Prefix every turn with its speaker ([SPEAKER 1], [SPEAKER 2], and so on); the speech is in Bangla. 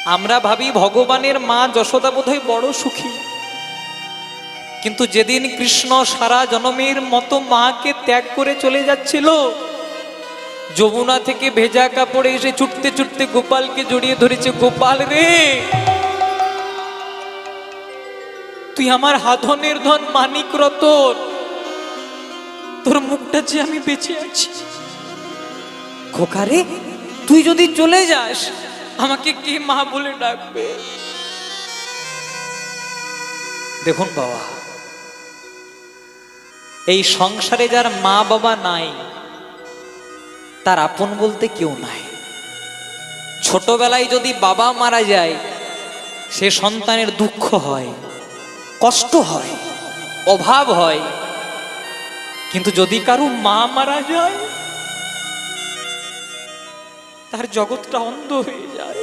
[SPEAKER 1] আমরা ভাবি ভগবানের মা যশোদা বোধহয় বড় সুখী, কিন্তু যেদিন কৃষ্ণ সারা জনমের মতো মাকে ত্যাগ করে চলে যাচ্ছিল, যমুনা থেকে ভেজা কাপড়ে এসে ছুটতে ছুটতে গোপালকে জড়িয়ে ধরেছে। গোপাল রে, তুই আমার হাধনের ধন, মানিক রতন, তোর মুখটা যে আমি বেঁচে আছি। খোকা রে, তুই যদি চলে যাস আমাকে কে মা বলে ডাকবে? দেখুন বাবা, এই সংসারে যার মা বাবা নাই তার আপন বলতে কেউ নাই। ছোটবেলায় যদি বাবা মারা যায় সে সন্তানের দুঃখ হয়, কষ্ট হয়, অভাব হয়, কিন্তু যদি কারো মা মারা যায় তার জগৎটা অন্ধ হয়ে যায়।